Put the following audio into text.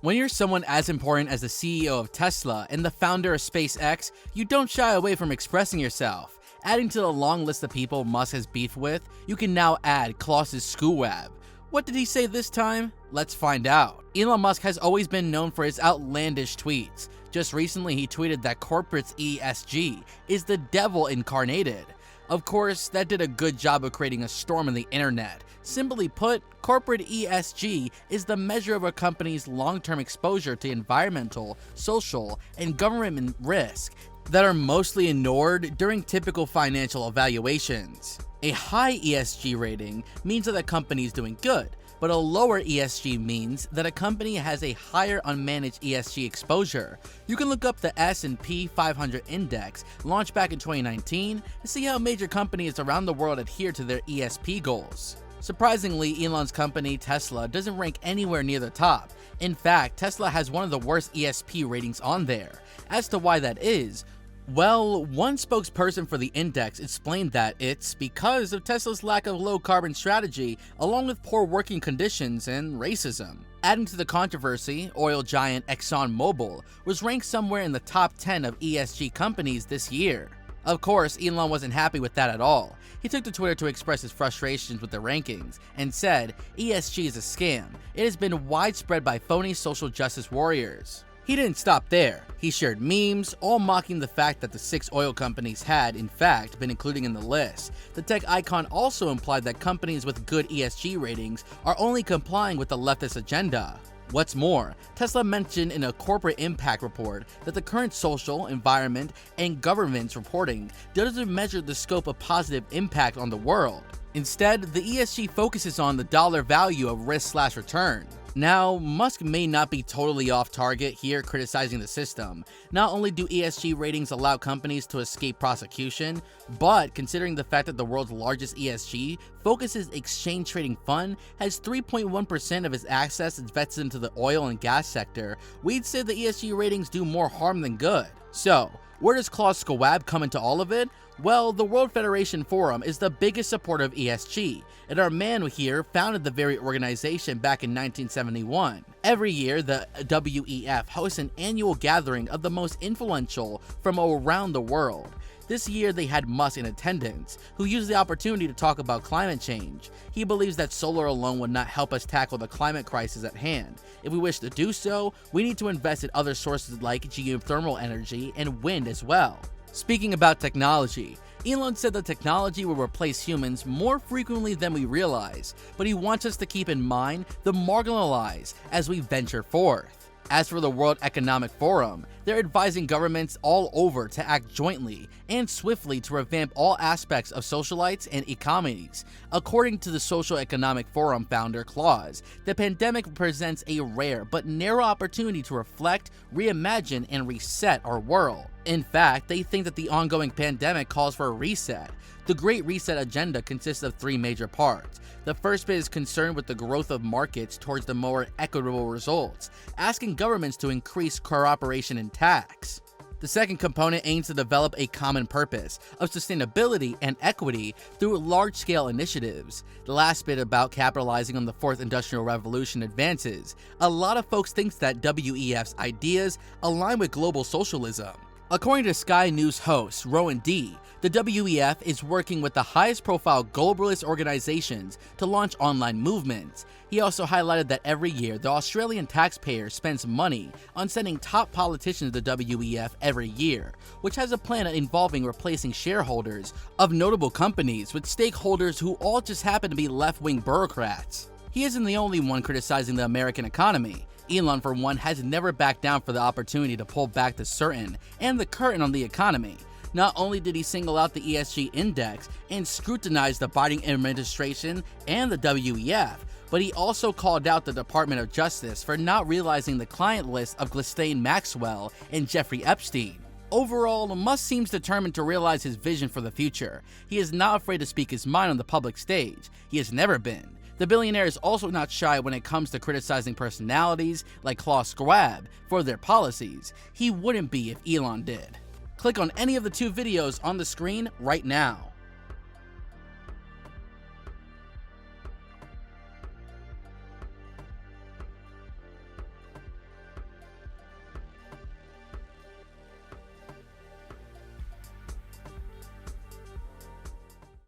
When you're someone as important as the CEO of Tesla and the founder of SpaceX, you don't shy away from expressing yourself. Adding to the long list of people Musk has beef with, you can now add Klaus's Schwab. What did he say this time? Let's find out. Elon Musk has always been known for his outlandish tweets. Just recently, he tweeted that corporate ESG is the devil incarnated. Of course, that did a good job of creating a storm in the internet. Simply put, corporate ESG is the measure of a company's long-term exposure to environmental, social, and government risk that are mostly ignored during typical financial evaluations. A high ESG rating means that a company is doing good, but a lower ESG means that a company has a higher unmanaged ESG exposure. You can look up the S&P 500 index launched back in 2019 and see how major companies around the world adhere to their ESG goals. Surprisingly, Elon's company Tesla doesn't rank anywhere near the top. In fact, Tesla has one of the worst ESG ratings on there. As to why that is, well, one spokesperson for the index explained that it's because of Tesla's lack of low-carbon strategy, along with poor working conditions and racism. Adding to the controversy, oil giant ExxonMobil was ranked somewhere in the top 10 of ESG companies this year. Of course, Elon wasn't happy with that at all. He took to Twitter to express his frustrations with the rankings and said, "ESG is a scam. It has been widespread by phony social justice warriors." He didn't stop there. He shared memes, all mocking the fact that the 6 oil companies had, in fact, been included in the list. The tech icon also implied that companies with good ESG ratings are only complying with the leftist agenda. What's more, Tesla mentioned in a corporate impact report that the current social, environment, and governance reporting doesn't measure the scope of positive impact on the world. Instead, the ESG focuses on the dollar value of risk/return. Now, Musk may not be totally off target here criticizing the system. Not only do ESG ratings allow companies to escape prosecution, but considering the fact that the world's largest ESG focuses exchange trading fund has 3.1% of its assets invested into the oil and gas sector, we'd say the ESG ratings do more harm than good. So, where does Klaus Schwab come into all of it? Well, the World Federation Forum is the biggest supporter of ESG, and our man here founded the very organization back in 1971. Every year, the WEF hosts an annual gathering of the most influential from around the world. This year, they had Musk in attendance, who used the opportunity to talk about climate change. He believes that solar alone would not help us tackle the climate crisis at hand. If we wish to do so, we need to invest in other sources like geothermal energy and wind as well. Speaking about technology, Elon said that technology will replace humans more frequently than we realize, but he wants us to keep in mind the marginalized as we venture forth. As for the World Economic Forum, they're advising governments all over to act jointly and swiftly to revamp all aspects of socialites and economies. According to the Social Economic Forum founder Klaus, the pandemic presents a rare but narrow opportunity to reflect, reimagine, and reset our world. In fact, they think that the ongoing pandemic calls for a reset. The Great Reset agenda consists of 3 major parts. The first bit is concerned with the growth of markets towards the more equitable results, asking governments to increase cooperation in tax. The second component aims to develop a common purpose of sustainability and equity through large-scale initiatives. The last bit about capitalizing on the 4th Industrial Revolution advances. A lot of folks think that WEF's ideas align with global socialism. According to Sky News host Rowan D., the WEF is working with the highest profile globalist organizations to launch online movements. He also highlighted that every year the Australian taxpayer spends money on sending top politicians to the WEF every year, which has a plan involving replacing shareholders of notable companies with stakeholders who all just happen to be left-wing bureaucrats. He isn't the only one criticizing the American economy. Elon, for one, has never backed down for the opportunity to pull back the curtain and the curtain on the economy. Not only did he single out the ESG index and scrutinize the Biden administration and the WEF, but he also called out the Department of Justice for not realizing the client list of Ghislaine Maxwell and Jeffrey Epstein. Overall, Musk seems determined to realize his vision for the future. He is not afraid to speak his mind on the public stage. He has never been. The billionaire is also not shy when it comes to criticizing personalities like Klaus Schwab for their policies. He wouldn't be if Elon did. Click on any of the 2 videos on the screen right now.